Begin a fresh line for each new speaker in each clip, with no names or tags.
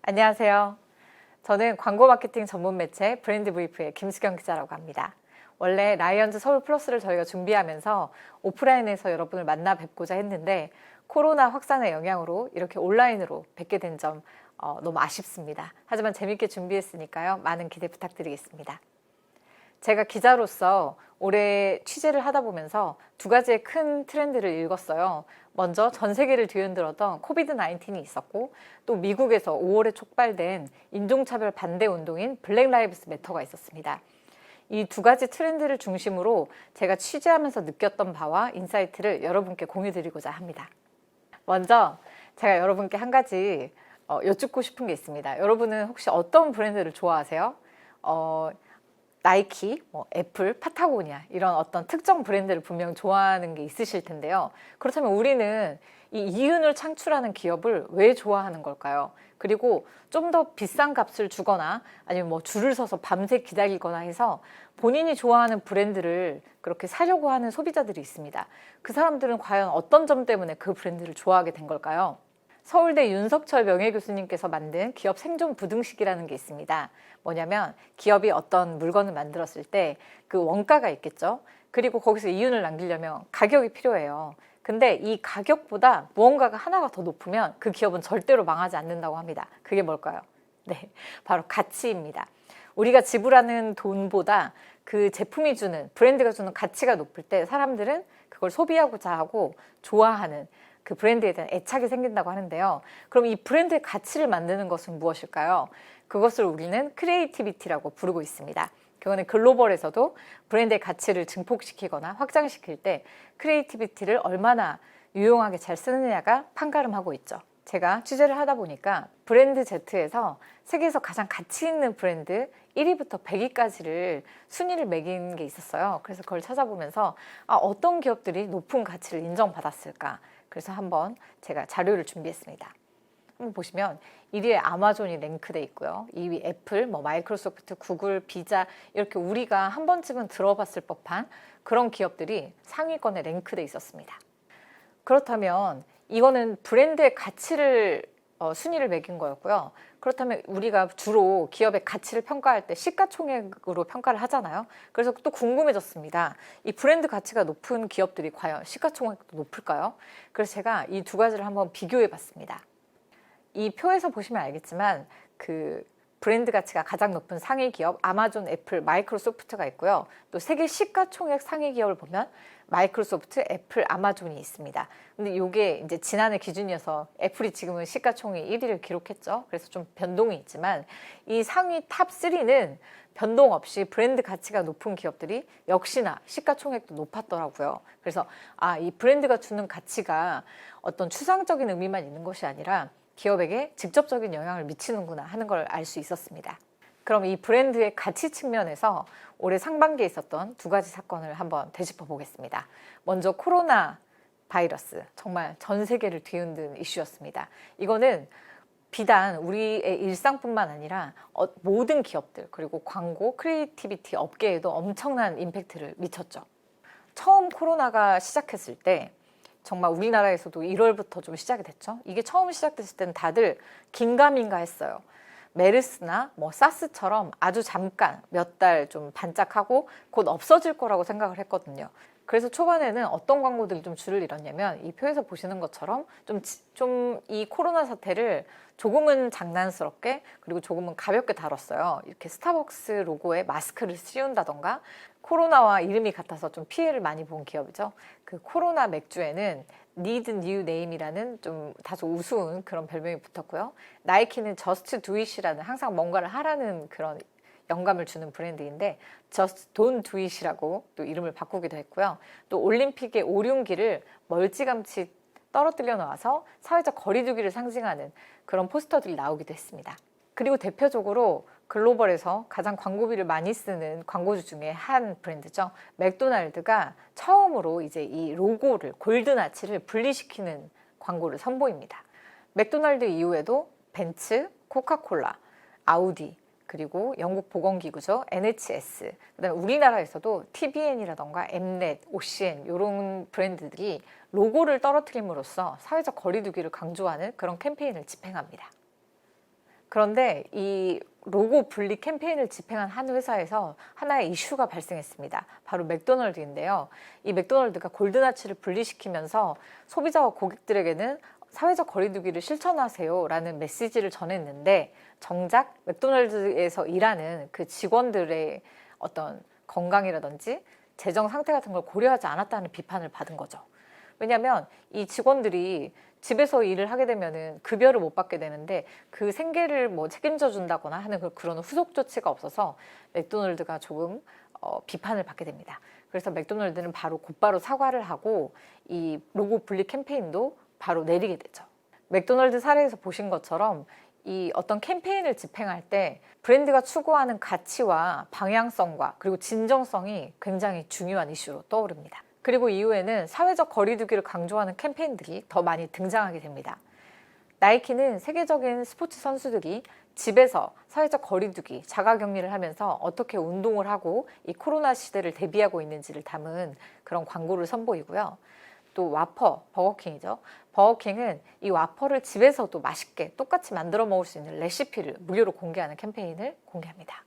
안녕하세요. 저는 광고 마케팅 전문 매체 브랜드 브리프의 김수경 기자라고 합니다. 원래 라이언즈 서울 플러스를 저희가 준비하면서 오프라인에서 여러분을 만나 뵙고자 했는데 코로나 확산의 영향으로 이렇게 온라인으로 뵙게 된 점 너무 아쉽습니다. 하지만 재밌게 준비했으니까요. 많은 기대 부탁드리겠습니다. 제가 기자로서 올해 취재를 하다 보면서 두 가지의 큰 트렌드를 읽었어요. 먼저 전 세계를 뒤흔들었던 코비드-19이 있었고, 또 미국에서 5월에 촉발된 인종차별 반대 운동인 블랙 라이브스 매터가 있었습니다. 이 두 가지 트렌드를 중심으로 제가 취재하면서 느꼈던 바와 인사이트를 여러분께 공유드리고자 합니다. 먼저 제가 여러분께 한 가지 여쭙고 싶은 게 있습니다. 여러분은 혹시 어떤 브랜드를 좋아하세요? 나이키, 애플, 파타고니아 이런 어떤 특정 브랜드를 분명 좋아하는 게 있으실 텐데요. 그렇다면 우리는 이 이윤을 창출하는 기업을 왜 좋아하는 걸까요? 그리고 좀 더 비싼 값을 주거나 아니면 줄을 서서 밤새 기다리거나 해서 본인이 좋아하는 브랜드를 그렇게 사려고 하는 소비자들이 있습니다. 그 사람들은 과연 어떤 점 때문에 그 브랜드를 좋아하게 된 걸까요? 서울대 윤석철 명예교수님께서 만든 기업 생존 부등식이라는 게 있습니다. 뭐냐면 기업이 어떤 물건을 만들었을 때 그 원가가 있겠죠. 그리고 거기서 이윤을 남기려면 가격이 필요해요. 근데 이 가격보다 무언가가 하나가 더 높으면 그 기업은 절대로 망하지 않는다고 합니다. 그게 뭘까요? 네, 바로 가치입니다. 우리가 지불하는 돈보다 그 제품이 주는, 브랜드가 주는 가치가 높을 때 사람들은 그걸 소비하고자 하고 좋아하는 그 브랜드에 대한 애착이 생긴다고 하는데요. 그럼 이 브랜드의 가치를 만드는 것은 무엇일까요? 그것을 우리는 크리에이티비티라고 부르고 있습니다. 그거는 글로벌에서도 브랜드의 가치를 증폭시키거나 확장시킬 때 크리에이티비티를 얼마나 유용하게 잘 쓰느냐가 판가름하고 있죠. 제가 취재를 하다 보니까 브랜드 Z에서 세계에서 가장 가치 있는 브랜드 1위부터 100위까지를 순위를 매긴 게 있었어요. 그래서 그걸 찾아보면서 어떤 기업들이 높은 가치를 인정받았을까? 그래서 한번 제가 자료를 준비했습니다. 한번 보시면 1위에 아마존이 랭크돼 있고요. 2위 애플, 마이크로소프트, 구글, 비자 이렇게 우리가 한 번쯤은 들어봤을 법한 그런 기업들이 상위권에 랭크돼 있었습니다. 그렇다면 이거는 브랜드의 가치를 순위를 매긴 거였고요. 그렇다면 우리가 주로 기업의 가치를 평가할 때 시가총액으로 평가를 하잖아요. 그래서 또 궁금해졌습니다. 이 브랜드 가치가 높은 기업들이 과연 시가총액도 높을까요? 그래서 제가 이 두 가지를 한번 비교해 봤습니다. 이 표에서 보시면 알겠지만 그 브랜드 가치가 가장 높은 상위 기업 아마존, 애플, 마이크로소프트가 있고요. 또 세계 시가총액 상위 기업을 보면 마이크로소프트, 애플, 아마존이 있습니다. 근데 이게 이제 지난해 기준이어서 애플이 지금은 시가총액 1위를 기록했죠. 그래서 좀 변동이 있지만 이 상위 탑 3는 변동 없이 브랜드 가치가 높은 기업들이 역시나 시가총액도 높았더라고요. 그래서 이 브랜드가 주는 가치가 어떤 추상적인 의미만 있는 것이 아니라 기업에게 직접적인 영향을 미치는구나 하는 걸 알 수 있었습니다. 그럼 이 브랜드의 가치 측면에서 올해 상반기에 있었던 두 가지 사건을 한번 되짚어 보겠습니다. 먼저 코로나 바이러스, 정말 전 세계를 뒤흔든 이슈였습니다. 이거는 비단 우리의 일상뿐만 아니라 모든 기업들 그리고 광고, 크리에이티비티 업계에도 엄청난 임팩트를 미쳤죠. 처음 코로나가 시작했을 때 정말 우리나라에서도 1월부터 좀 시작이 됐죠. 이게 처음 시작됐을 때는 다들 긴가민가 했어요. 메르스나 사스처럼 아주 잠깐 몇 달 좀 반짝하고 곧 없어질 거라고 생각을 했거든요. 그래서 초반에는 어떤 광고들이 좀 줄을 잃었냐면 이 표에서 보시는 것처럼 좀 이 코로나 사태를 조금은 장난스럽게 그리고 조금은 가볍게 다뤘어요. 이렇게 스타벅스 로고에 마스크를 씌운다던가 코로나와 이름이 같아서 좀 피해를 많이 본 기업이죠. 그 코로나 맥주에는 Need New Name이라는 좀 다소 우스운 그런 별명이 붙었고요. 나이키는 Just Do It이라는 항상 뭔가를 하라는 그런 영감을 주는 브랜드인데 Just Don't Do It이라고 또 이름을 바꾸기도 했고요. 또 올림픽의 오륜기를 멀찌감치 떨어뜨려 놓아서 사회적 거리두기를 상징하는 그런 포스터들이 나오기도 했습니다. 그리고 대표적으로 글로벌에서 가장 광고비를 많이 쓰는 광고주 중에 한 브랜드죠. 맥도날드가 처음으로 이제 이 로고를 골드나치를 분리시키는 광고를 선보입니다. 맥도날드 이후에도 벤츠, 코카콜라, 아우디 그리고 영국 보건기구죠. NHS, 그다음에 우리나라에서도 TVN이라던가 엠넷, OCN 이런 브랜드들이 로고를 떨어뜨림으로써 사회적 거리두기를 강조하는 그런 캠페인을 집행합니다. 그런데 이 로고 분리 캠페인을 집행한 한 회사에서 하나의 이슈가 발생했습니다. 바로 맥도널드인데요. 이 맥도널드가 골드나치를 분리시키면서 소비자와 고객들에게는 사회적 거리두기를 실천하세요 라는 메시지를 전했는데, 정작 맥도날드에서 일하는 그 직원들의 어떤 건강이라든지 재정 상태 같은 걸 고려하지 않았다는 비판을 받은 거죠. 왜냐하면 이 직원들이 집에서 일을 하게 되면은 급여를 못 받게 되는데 그 생계를 뭐 책임져 준다거나 하는 그런 후속 조치가 없어서 맥도날드가 조금 비판을 받게 됩니다. 그래서 맥도날드는 곧바로 사과를 하고 이 로고 분리 캠페인도 바로 내리게 되죠. 맥도날드 사례에서 보신 것처럼 이 어떤 캠페인을 집행할 때 브랜드가 추구하는 가치와 방향성과 그리고 진정성이 굉장히 중요한 이슈로 떠오릅니다. 그리고 이후에는 사회적 거리두기를 강조하는 캠페인들이 더 많이 등장하게 됩니다. 나이키는 세계적인 스포츠 선수들이 집에서 사회적 거리두기, 자가격리를 하면서 어떻게 운동을 하고 이 코로나 시대를 대비하고 있는지를 담은 그런 광고를 선보이고요. 또 와퍼, 버거킹이죠. 버거킹은 이 와퍼를 집에서도 맛있게 똑같이 만들어 먹을 수 있는 레시피를 무료로 공개하는 캠페인을 공개합니다.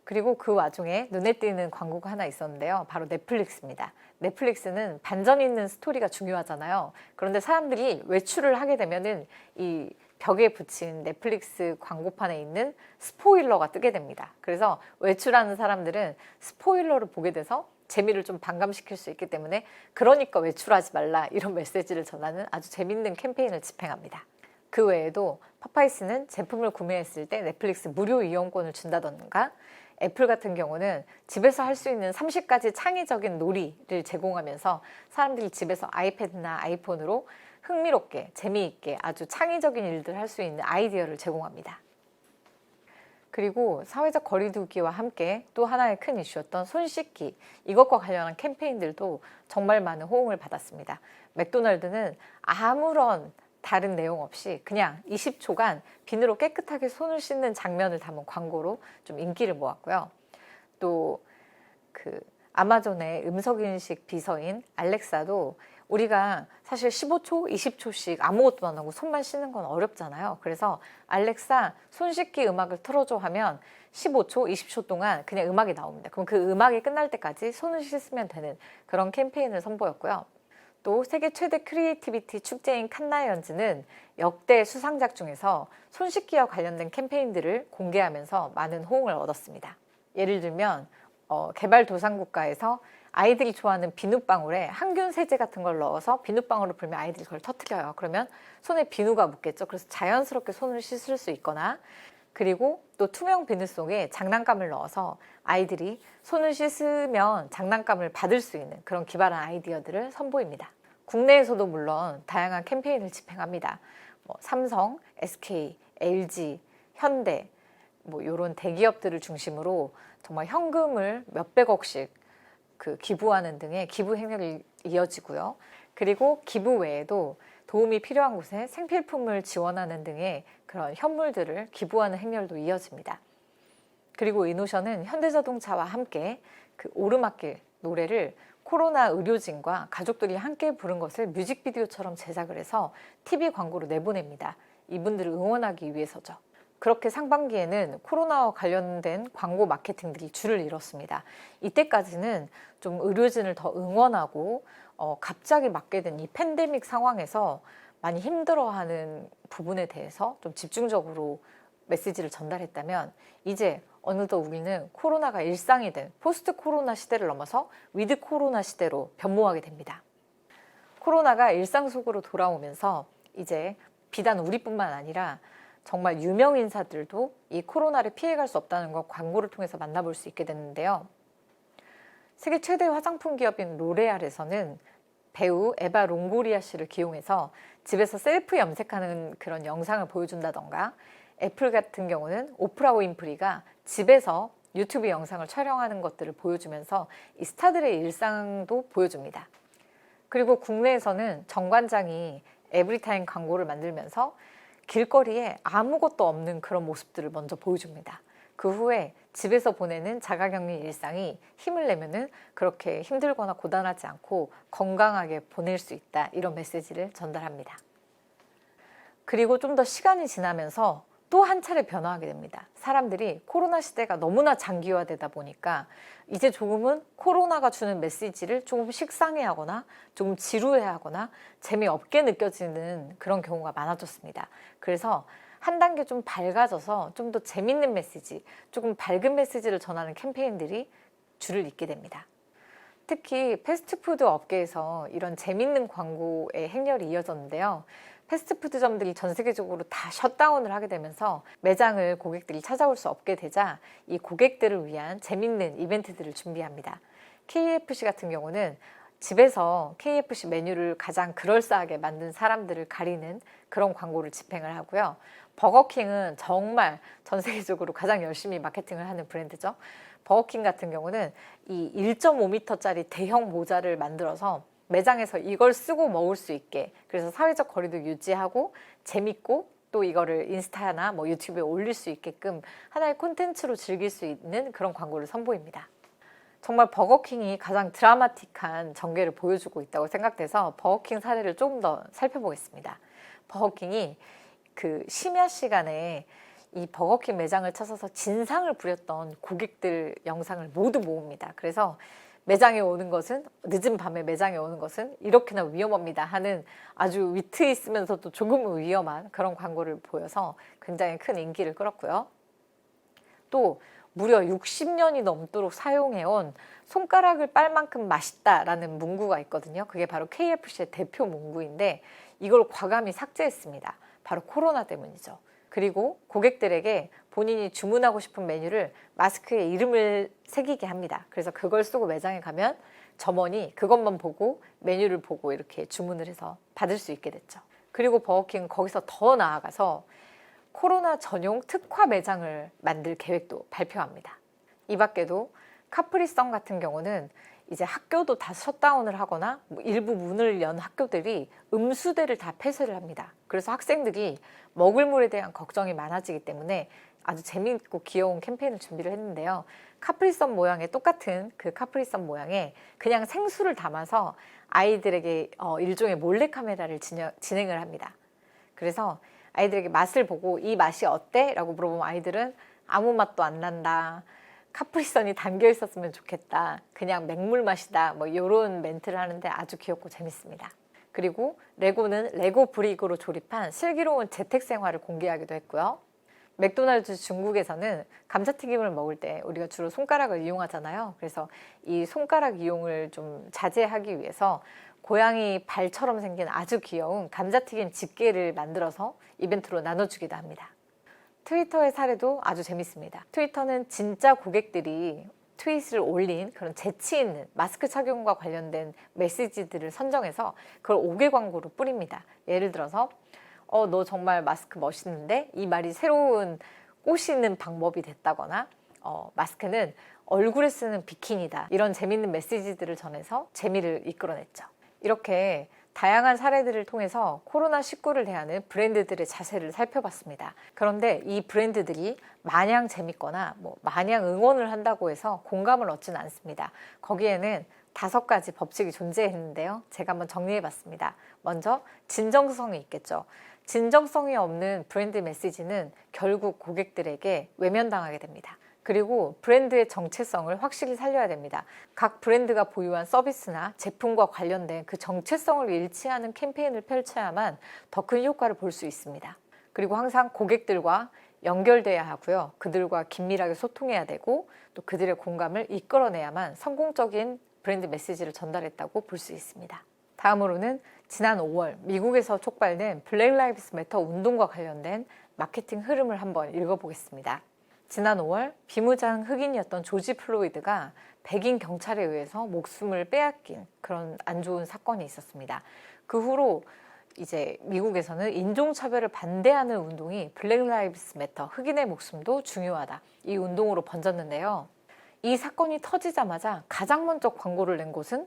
그리고 그 와중에 눈에 띄는 광고가 하나 있었는데요. 바로 넷플릭스입니다. 넷플릭스는 반전 있는 스토리가 중요하잖아요. 그런데 사람들이 외출을 하게 되면은 이 벽에 붙인 넷플릭스 광고판에 있는 스포일러가 뜨게 됩니다. 그래서 외출하는 사람들은 스포일러를 보게 돼서 재미를 좀 반감시킬 수 있기 때문에 그러니까 외출하지 말라, 이런 메시지를 전하는 아주 재밌는 캠페인을 집행합니다. 그 외에도 파파이스는 제품을 구매했을 때 넷플릭스 무료 이용권을 준다던가, 애플 같은 경우는 집에서 할 수 있는 30가지 창의적인 놀이를 제공하면서 사람들이 집에서 아이패드나 아이폰으로 흥미롭게 재미있게 아주 창의적인 일들을 할 수 있는 아이디어를 제공합니다. 그리고 사회적 거리두기와 함께 또 하나의 큰 이슈였던 손 씻기, 이것과 관련한 캠페인들도 정말 많은 호응을 받았습니다. 맥도날드는 아무런 다른 내용 없이 그냥 20초간 비누로 깨끗하게 손을 씻는 장면을 담은 광고로 좀 인기를 모았고요. 또 그 아마존의 음성인식 비서인 알렉사도 우리가 사실 15초, 20초씩 아무것도 안 하고 손만 씻는 건 어렵잖아요. 그래서 알렉사 손 씻기 음악을 틀어줘 하면 15초, 20초 동안 그냥 음악이 나옵니다. 그럼 그 음악이 끝날 때까지 손을 씻으면 되는 그런 캠페인을 선보였고요. 또 세계 최대 크리에이티비티 축제인 칸나이언즈는 역대 수상작 중에서 손 씻기와 관련된 캠페인들을 공개하면서 많은 호응을 얻었습니다. 예를 들면 개발도상국가에서 아이들이 좋아하는 비눗방울에 항균 세제 같은 걸 넣어서 비눗방울을 불면 아이들이 그걸 터뜨려요. 그러면 손에 비누가 묻겠죠. 그래서 자연스럽게 손을 씻을 수 있거나, 그리고 또 투명 비누 속에 장난감을 넣어서 아이들이 손을 씻으면 장난감을 받을 수 있는 그런 기발한 아이디어들을 선보입니다. 국내에서도 물론 다양한 캠페인을 집행합니다. 삼성, SK, LG, 현대 이런 대기업들을 중심으로 정말 현금을 몇백억씩 기부하는 등의 기부 행렬이 이어지고요. 그리고 기부 외에도 도움이 필요한 곳에 생필품을 지원하는 등의 그런 현물들을 기부하는 행렬도 이어집니다. 그리고 이노션은 현대자동차와 함께 오르막길 노래를 코로나 의료진과 가족들이 함께 부른 것을 뮤직비디오처럼 제작을 해서 TV 광고로 내보냅니다. 이분들을 응원하기 위해서죠. 그렇게 상반기에는 코로나와 관련된 광고 마케팅들이 줄을 이뤘습니다. 이때까지는 좀 의료진을 더 응원하고 갑자기 맞게 된 이 팬데믹 상황에서 많이 힘들어하는 부분에 대해서 좀 집중적으로 메시지를 전달했다면, 이제 어느덧 우리는 코로나가 일상이 된 포스트 코로나 시대를 넘어서 위드 코로나 시대로 변모하게 됩니다. 코로나가 일상 속으로 돌아오면서 이제 비단 우리뿐만 아니라 정말 유명 인사들도 이 코로나를 피해갈 수 없다는 걸 광고를 통해서 만나볼 수 있게 됐는데요. 세계 최대 화장품 기업인 로레알에서는 배우 에바 롱고리아 씨를 기용해서 집에서 셀프 염색하는 그런 영상을 보여준다던가, 애플 같은 경우는 오프라 윈프리가 집에서 유튜브 영상을 촬영하는 것들을 보여주면서 이 스타들의 일상도 보여줍니다. 그리고 국내에서는 정관장이 에브리타임 광고를 만들면서 길거리에 아무것도 없는 그런 모습들을 먼저 보여줍니다. 그 후에 집에서 보내는 자가격리 일상이 힘을 내면은 그렇게 힘들거나 고단하지 않고 건강하게 보낼 수 있다, 이런 메시지를 전달합니다. 그리고 좀 더 시간이 지나면서 또 한 차례 변화하게 됩니다. 사람들이 코로나 시대가 너무나 장기화되다 보니까 이제 조금은 코로나가 주는 메시지를 조금 식상해하거나 조금 지루해하거나 재미없게 느껴지는 그런 경우가 많아졌습니다. 그래서 한 단계 좀 밝아져서 좀 더 재밌는 메시지, 조금 밝은 메시지를 전하는 캠페인들이 줄을 잇게 됩니다. 특히 패스트푸드 업계에서 이런 재밌는 광고의 행렬이 이어졌는데요. 패스트푸드점들이 전 세계적으로 다 셧다운을 하게 되면서 매장을 고객들이 찾아올 수 없게 되자 이 고객들을 위한 재밌는 이벤트들을 준비합니다. KFC 같은 경우는 집에서 KFC 메뉴를 가장 그럴싸하게 만든 사람들을 가리는 그런 광고를 집행을 하고요. 버거킹은 정말 전 세계적으로 가장 열심히 마케팅을 하는 브랜드죠. 버거킹 같은 경우는 이 1.5m짜리 대형 모자를 만들어서 매장에서 이걸 쓰고 먹을 수 있게, 그래서 사회적 거리도 유지하고 재밌고 또 이거를 인스타나 뭐 유튜브에 올릴 수 있게끔 하나의 콘텐츠로 즐길 수 있는 그런 광고를 선보입니다. 정말 버거킹이 가장 드라마틱한 전개를 보여주고 있다고 생각돼서 버거킹 사례를 조금 더 살펴보겠습니다. 버거킹이 그 심야 시간에 이 버거킹 매장을 찾아서 진상을 부렸던 고객들 영상을 모두 모읍니다. 그래서 매장에 오는 것은, 늦은 밤에 매장에 오는 것은 이렇게나 위험합니다 하는 아주 위트 있으면서도 조금 위험한 그런 광고를 보여서 굉장히 큰 인기를 끌었고요. 또 무려 60년이 넘도록 사용해온 손가락을 빨 만큼 맛있다라는 문구가 있거든요. 그게 바로 KFC의 대표 문구인데 이걸 과감히 삭제했습니다. 바로 코로나 때문이죠. 그리고 고객들에게 본인이 주문하고 싶은 메뉴를 마스크에 이름을 새기게 합니다. 그래서 그걸 쓰고 매장에 가면 점원이 그것만 보고 메뉴를 보고 이렇게 주문을 해서 받을 수 있게 됐죠. 그리고 버거킹은 거기서 더 나아가서 코로나 전용 특화 매장을 만들 계획도 발표합니다. 이 밖에도 카프리선 같은 경우는 이제 학교도 다 셧다운을 하거나 일부 문을 연 학교들이 음수대를 다 폐쇄를 합니다. 그래서 학생들이 먹을 물에 대한 걱정이 많아지기 때문에 아주 재미있고 귀여운 캠페인을 준비를 했는데요. 카프리선 모양의 똑같은 그 카프리선 모양의 그냥 생수를 담아서 아이들에게 일종의 몰래카메라를 진행을 합니다. 그래서 아이들에게 맛을 보고 이 맛이 어때? 라고 물어보면 아이들은 아무 맛도 안 난다. 카프리선이 담겨 있었으면 좋겠다. 그냥 맹물 맛이다. 뭐 이런 멘트를 하는데 아주 귀엽고 재밌습니다. 그리고 레고는 레고 브릭으로 조립한 슬기로운 재택 생활을 공개하기도 했고요. 맥도날드 중국에서는 감자튀김을 먹을 때 우리가 주로 손가락을 이용하잖아요. 그래서 이 손가락 이용을 좀 자제하기 위해서 고양이 발처럼 생긴 아주 귀여운 감자튀김 집게를 만들어서 이벤트로 나눠주기도 합니다. 트위터의 사례도 아주 재밌습니다. 트위터는 진짜 고객들이 트윗을 올린 그런 재치 있는 마스크 착용과 관련된 메시지들을 선정해서 그걸 5개 광고로 뿌립니다. 예를 들어서 너 정말 마스크 멋있는데? 이 말이 새로운 꼬시는 방법이 됐다거나 마스크는 얼굴에 쓰는 비키니다. 이런 재밌는 메시지들을 전해서 재미를 이끌어냈죠. 이렇게 다양한 사례들을 통해서 코로나19를 대하는 브랜드들의 자세를 살펴봤습니다. 그런데 이 브랜드들이 마냥 재밌거나 마냥 응원을 한다고 해서 공감을 얻지는 않습니다. 거기에는 5가지 법칙이 존재했는데요. 제가 한번 정리해봤습니다. 먼저 진정성이 있겠죠. 진정성이 없는 브랜드 메시지는 결국 고객들에게 외면당하게 됩니다. 그리고 브랜드의 정체성을 확실히 살려야 됩니다. 각 브랜드가 보유한 서비스나 제품과 관련된 그 정체성을 일치하는 캠페인을 펼쳐야만 더 큰 효과를 볼 수 있습니다. 그리고 항상 고객들과 연결돼야 하고요. 그들과 긴밀하게 소통해야 되고 또 그들의 공감을 이끌어내야만 성공적인 브랜드 메시지를 전달했다고 볼 수 있습니다. 다음으로는 지난 5월 미국에서 촉발된 블랙 라이브스 매터 운동과 관련된 마케팅 흐름을 한번 읽어보겠습니다. 지난 5월 비무장 흑인이었던 조지 플로이드가 백인 경찰에 의해서 목숨을 빼앗긴 그런 안 좋은 사건이 있었습니다. 그 후로 이제 미국에서는 인종차별을 반대하는 운동이 블랙 라이브스 매터, 흑인의 목숨도 중요하다, 이 운동으로 번졌는데요. 이 사건이 터지자마자 가장 먼저 광고를 낸 곳은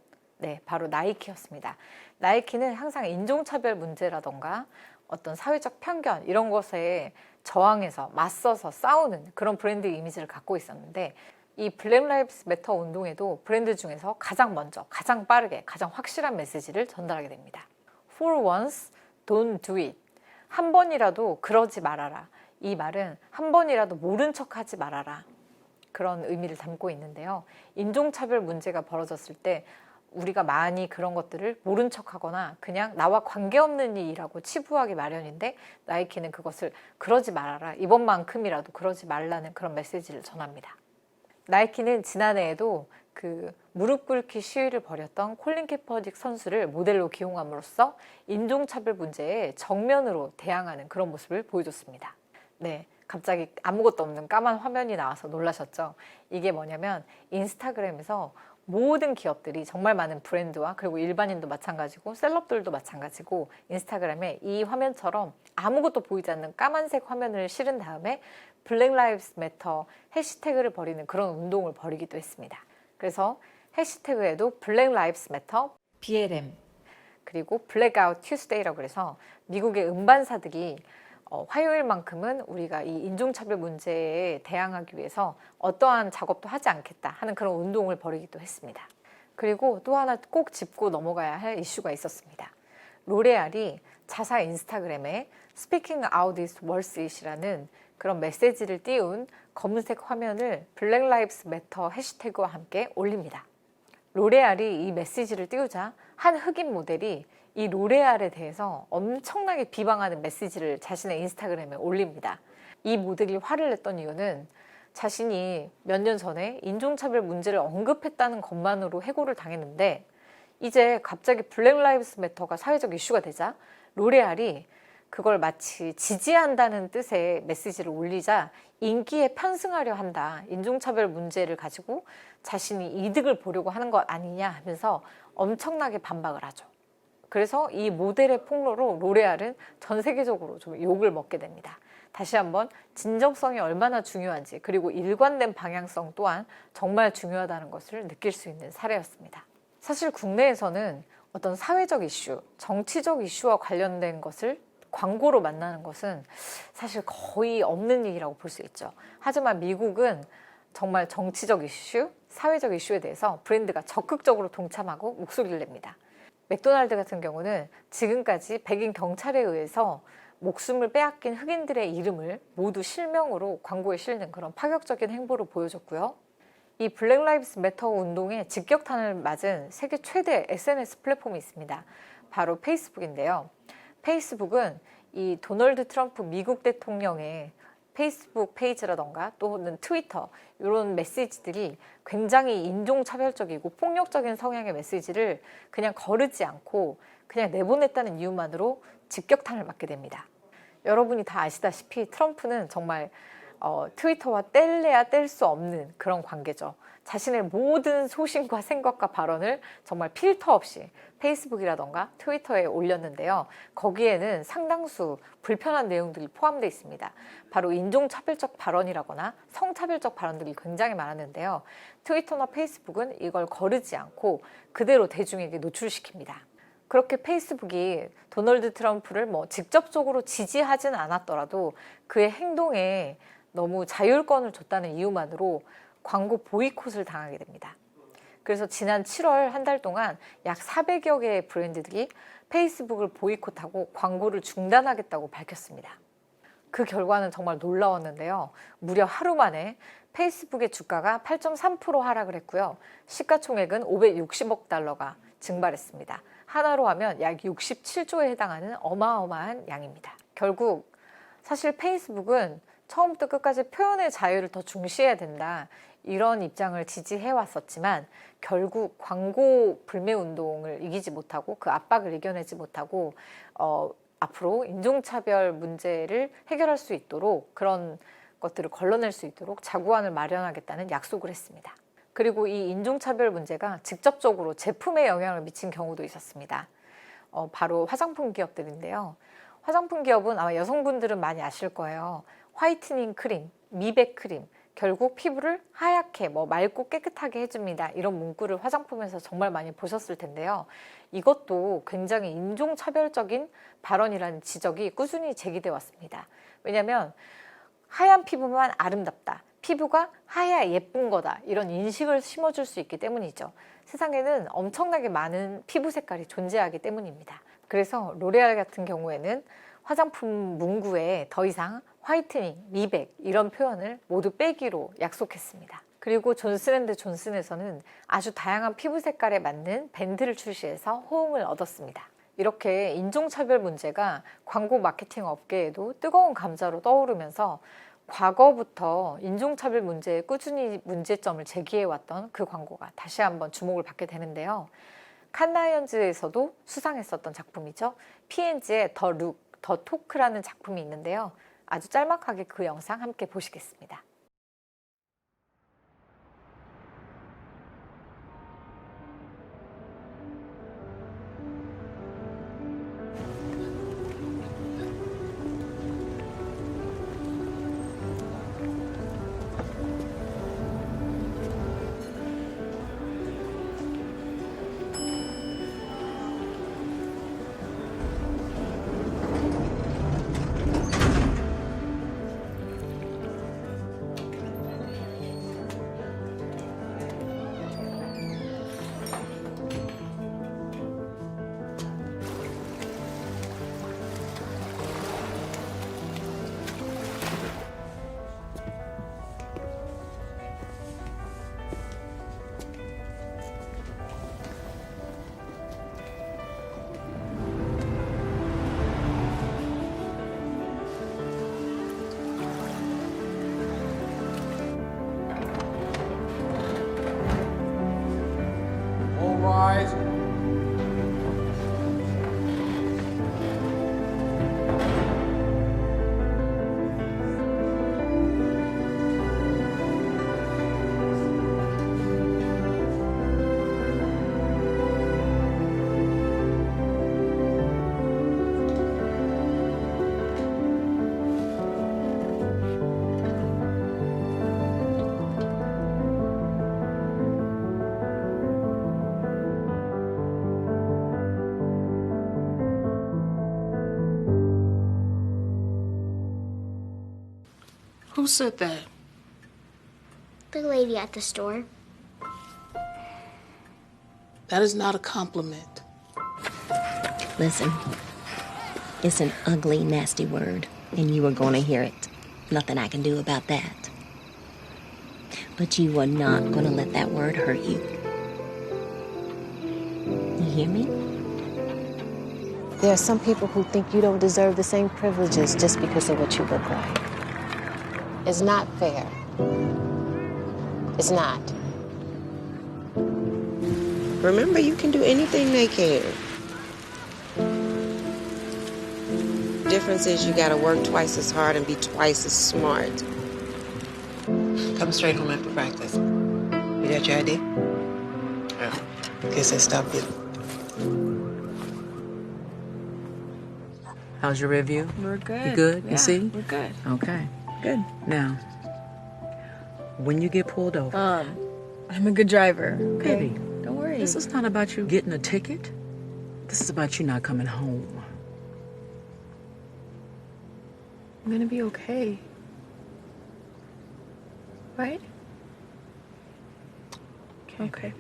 바로 나이키였습니다. 나이키는 항상 인종차별 문제라던가 어떤 사회적 편견 이런 것에 저항해서 맞서서 싸우는 그런 브랜드 이미지를 갖고 있었는데 이 블랙 라이브스 매터 운동에도 브랜드 중에서 가장 먼저, 가장 빠르게, 가장 확실한 메시지를 전달하게 됩니다. For once, don't do it. 한 번이라도 그러지 말아라. 이 말은 한 번이라도 모른 척하지 말아라. 그런 의미를 담고 있는데요. 인종차별 문제가 벌어졌을 때 우리가 많이 그런 것들을 모른 척하거나 그냥 나와 관계없는 일이라고 치부하기 마련인데 나이키는 그것을 그러지 말아라. 이번만큼이라도 그러지 말라는 그런 메시지를 전합니다. 나이키는 지난해에도 그 무릎 꿇기 시위를 벌였던 콜린 캐퍼딕 선수를 모델로 기용함으로써 인종차별 문제에 정면으로 대항하는 그런 모습을 보여줬습니다. 네, 갑자기 아무것도 없는 까만 화면이 나와서 놀라셨죠? 이게 뭐냐면 인스타그램에서 모든 기업들이 정말 많은 브랜드와 그리고 일반인도 마찬가지고 셀럽들도 마찬가지고 인스타그램에 이 화면처럼 아무것도 보이지 않는 까만색 화면을 실은 다음에 블랙 라이브스 매터 해시태그를 벌이는 그런 운동을 벌이기도 했습니다. 그래서 해시태그에도 블랙 라이브스 매터 BLM 그리고 블랙아웃 튜스데이라고 해서 미국의 음반사들이 화요일만큼은 우리가 이 인종차별 문제에 대항하기 위해서 어떠한 작업도 하지 않겠다 하는 그런 운동을 벌이기도 했습니다. 그리고 또 하나 꼭 짚고 넘어가야 할 이슈가 있었습니다. 로레알이 자사 인스타그램에 Speaking out is worth it이라는 그런 메시지를 띄운 검은색 화면을 블랙 라이브스 매터 해시태그와 함께 올립니다. 로레알이 이 메시지를 띄우자 한 흑인 모델이 이 로레알에 대해서 엄청나게 비방하는 메시지를 자신의 인스타그램에 올립니다. 이 모델이 화를 냈던 이유는 자신이 몇 년 전에 인종차별 문제를 언급했다는 것만으로 해고를 당했는데 이제 갑자기 블랙 라이브스 매터가 사회적 이슈가 되자 로레알이 그걸 마치 지지한다는 뜻의 메시지를 올리자 인기에 편승하려 한다. 인종차별 문제를 가지고 자신이 이득을 보려고 하는 것 아니냐 하면서 엄청나게 반박을 하죠. 그래서 이 모델의 폭로로 로레알은 전 세계적으로 좀 욕을 먹게 됩니다. 다시 한번 진정성이 얼마나 중요한지 그리고 일관된 방향성 또한 정말 중요하다는 것을 느낄 수 있는 사례였습니다. 사실 국내에서는 어떤 사회적 이슈, 정치적 이슈와 관련된 것을 광고로 만나는 것은 사실 거의 없는 일이라고 볼 수 있죠. 하지만 미국은 정말 정치적 이슈, 사회적 이슈에 대해서 브랜드가 적극적으로 동참하고 목소리를 냅니다. 맥도날드 같은 경우는 지금까지 백인 경찰에 의해서 목숨을 빼앗긴 흑인들의 이름을 모두 실명으로 광고에 실는 그런 파격적인 행보를 보여줬고요. 이 블랙 라이브스 매터 운동에 직격탄을 맞은 세계 최대 SNS 플랫폼이 있습니다. 바로 페이스북인데요. 페이스북은 이 도널드 트럼프 미국 대통령의 페이스북 페이지라던가 또는 트위터 이런 메시지들이 굉장히 인종차별적이고 폭력적인 성향의 메시지를 그냥 거르지 않고 그냥 내보냈다는 이유만으로 직격탄을 맞게 됩니다. 여러분이 다 아시다시피 트럼프는 정말 트위터와 뗄래야 뗄 수 없는 그런 관계죠. 자신의 모든 소신과 생각과 발언을 정말 필터 없이 페이스북이라던가 트위터에 올렸는데요. 거기에는 상당수 불편한 내용들이 포함되어 있습니다. 바로 인종차별적 발언이라거나 성차별적 발언들이 굉장히 많았는데요. 트위터나 페이스북은 이걸 거르지 않고 그대로 대중에게 노출시킵니다. 그렇게 페이스북이 도널드 트럼프를 직접적으로 지지하진 않았더라도 그의 행동에 너무 자율권을 줬다는 이유만으로 광고 보이콧을 당하게 됩니다. 그래서 지난 7월 한 달 동안 약 400여 개의 브랜드들이 페이스북을 보이콧하고 광고를 중단하겠다고 밝혔습니다. 그 결과는 정말 놀라웠는데요. 무려 하루 만에 페이스북의 주가가 8.3% 하락을 했고요. 시가총액은 560억 달러가 증발했습니다. 하나로 하면 약 67조에 해당하는 어마어마한 양입니다. 결국 사실 페이스북은 처음부터 끝까지 표현의 자유를 더 중시해야 된다 이런 입장을 지지해 왔었지만 결국 광고 불매 운동을 이기지 못하고 그 압박을 이겨내지 못하고 앞으로 인종차별 문제를 해결할 수 있도록 그런 것들을 걸러낼 수 있도록 자구안을 마련하겠다는 약속을 했습니다. 그리고 이 인종차별 문제가 직접적으로 제품에 영향을 미친 경우도 있었습니다. 바로 화장품 기업들인데요. 화장품 기업은 아마 여성분들은 많이 아실 거예요. 화이트닝 크림, 미백 크림, 결국 피부를 하얗게 맑고 깨끗하게 해줍니다. 이런 문구를 화장품에서 정말 많이 보셨을 텐데요. 이것도 굉장히 인종차별적인 발언이라는 지적이 꾸준히 제기돼 왔습니다. 왜냐하면 하얀 피부만 아름답다. 피부가 하야 예쁜 거다. 이런 인식을 심어줄 수 있기 때문이죠. 세상에는 엄청나게 많은 피부 색깔이 존재하기 때문입니다. 그래서 로레알 같은 경우에는 화장품 문구에 더 이상 화이트닝, 미백 이런 표현을 모두 빼기로 약속했습니다. 그리고 존슨앤드존슨에서는 아주 다양한 피부 색깔에 맞는 밴드를 출시해서 호응을 얻었습니다. 이렇게 인종차별 문제가 광고 마케팅 업계에도 뜨거운 감자로 떠오르면서 과거부터 인종차별 문제에 꾸준히 문제점을 제기해왔던 그 광고가 다시 한번 주목을 받게 되는데요. 칸라이언즈에서도 수상했었던 작품이죠. P&G의 더 룩, 더 토크라는 작품이 있는데요. 아주 짤막하게 그 영상 함께 보시겠습니다.
All rise.
Who said that?
The lady at the store.
That is not a compliment.
Listen, it's an ugly, nasty word, and you are going to hear it. Nothing I can do about that. But you are not going to let that word hurt you. You hear me?
There are some people who think you don't deserve the same privileges just because of what you look like. It's not fair. It's not.
Remember, you can do anything they can. Difference is you gotta work twice as hard and be twice as smart.
Come straight home after practice. You got your ID? Yeah. Guess I stopped it.
How's your review?
We're good.
You good?
Yeah,
You see?
We're good.
Okay, good. Now, when you get pulled over,
I'm a good driver. Okay?
baby,
Don't worry.
this is not about you getting a ticket. This is about you not coming home.
I'm gonna be okay. Right? Okay.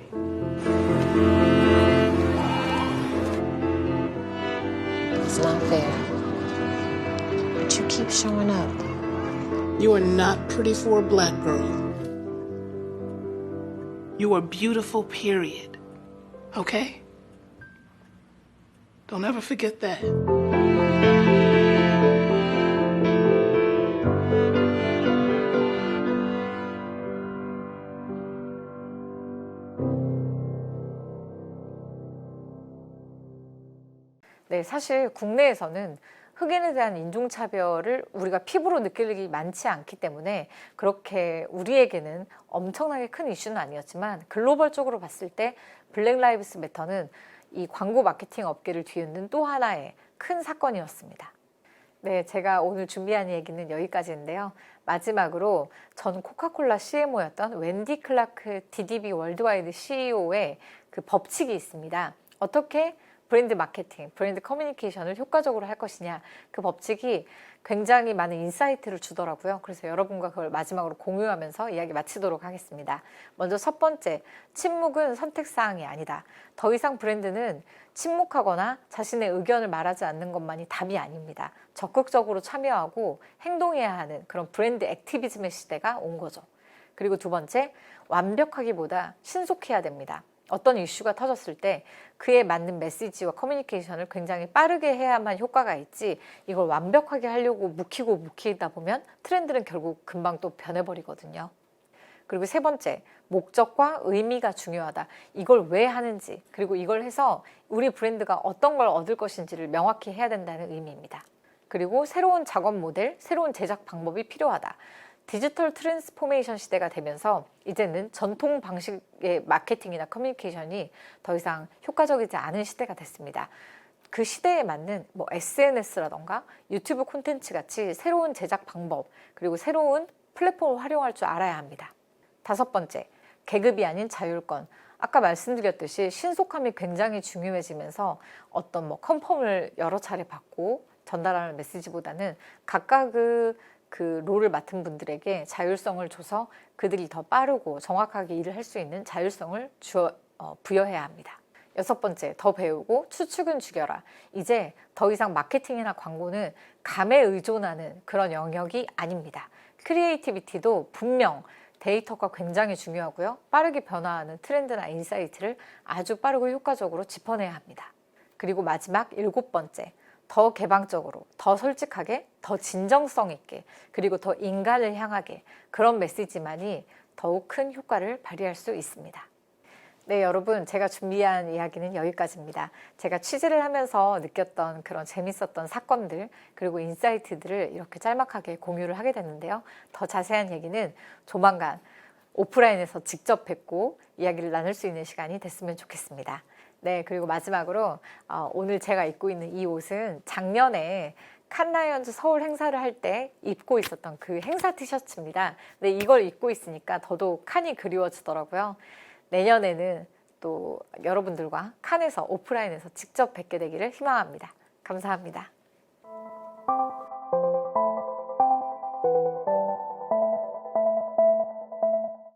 It's not fair. But you keep showing up.
You are not pretty for a black girl. You are beautiful, period. Okay? Don't ever forget that.
네, 사실 국내에서는 흑인에 대한 인종차별을 우리가 피부로 느낄 일이 많지 않기 때문에 그렇게 우리에게는 엄청나게 큰 이슈는 아니었지만 글로벌적으로 봤을 때 블랙 라이브스 매터는 이 광고 마케팅 업계를 뒤흔든 또 하나의 큰 사건이었습니다. 네, 제가 오늘 준비한 얘기는 여기까지인데요. 마지막으로 전 코카콜라 CMO였던 웬디 클라크 DDB 월드와이드 CEO의 그 법칙이 있습니다. 어떻게 브랜드 마케팅, 브랜드 커뮤니케이션을 효과적으로 할 것이냐, 그 법칙이 굉장히 많은 인사이트를 주더라고요. 그래서 여러분과 그걸 마지막으로 공유하면서 이야기 마치도록 하겠습니다. 먼저 첫 번째, 침묵은 선택사항이 아니다. 더 이상 브랜드는 침묵하거나 자신의 의견을 말하지 않는 것만이 답이 아닙니다. 적극적으로 참여하고 행동해야 하는 그런 브랜드 액티비즘의 시대가 온 거죠. 그리고 두 번째, 완벽하기보다 신속해야 됩니다. 어떤 이슈가 터졌을 때 그에 맞는 메시지와 커뮤니케이션을 굉장히 빠르게 해야만 효과가 있지, 이걸 완벽하게 하려고 묵히다 보면 트렌드는 결국 금방 또 변해버리거든요. 그리고 세 번째, 목적과 의미가 중요하다. 이걸 왜 하는지, 그리고 이걸 해서 우리 브랜드가 어떤 걸 얻을 것인지를 명확히 해야 된다는 의미입니다. 그리고 새로운 작업 모델, 새로운 제작 방법이 필요하다. 디지털 트랜스포메이션 시대가 되면서 이제는 전통 방식의 마케팅이나 커뮤니케이션이 더 이상 효과적이지 않은 시대가 됐습니다. 그 시대에 맞는 SNS라던가 유튜브 콘텐츠 같이 새로운 제작 방법, 그리고 새로운 플랫폼을 활용할 줄 알아야 합니다. 다섯 번째, 계급이 아닌 자율권. 아까 말씀드렸듯이 신속함이 굉장히 중요해지면서 어떤 컨펌을 여러 차례 받고 전달하는 메시지보다는 각각 그 롤을 맡은 분들에게 자율성을 줘서 그들이 더 빠르고 정확하게 일을 할 수 있는 자율성을 부여해야 합니다. 여섯 번째, 더 배우고 추측은 죽여라. 이제 더 이상 마케팅이나 광고는 감에 의존하는 그런 영역이 아닙니다. 크리에이티비티도 분명 데이터가 굉장히 중요하고요. 빠르게 변화하는 트렌드나 인사이트를 아주 빠르고 효과적으로 짚어내야 합니다. 그리고 마지막 일곱 번째, 더 개방적으로, 더 솔직하게, 더 진정성 있게, 그리고 더 인간을 향하게, 그런 메시지만이 더욱 큰 효과를 발휘할 수 있습니다. 네, 여러분, 제가 준비한 이야기는 여기까지입니다. 제가 취재를 하면서 느꼈던 그런 재밌었던 사건들, 그리고 인사이트들을 이렇게 짤막하게 공유를 하게 됐는데요. 더 자세한 얘기는 조만간 오프라인에서 직접 뵙고 이야기를 나눌 수 있는 시간이 됐으면 좋겠습니다. 네, 그리고 마지막으로 오늘 제가 입고 있는 이 옷은 작년에 칸 라이언즈 서울 행사를 할 때 입고 있었던 그 행사 티셔츠입니다. 네, 이걸 입고 있으니까 더더욱 칸이 그리워지더라고요. 내년에는 또 여러분들과 칸에서 오프라인에서 직접 뵙게 되기를 희망합니다. 감사합니다.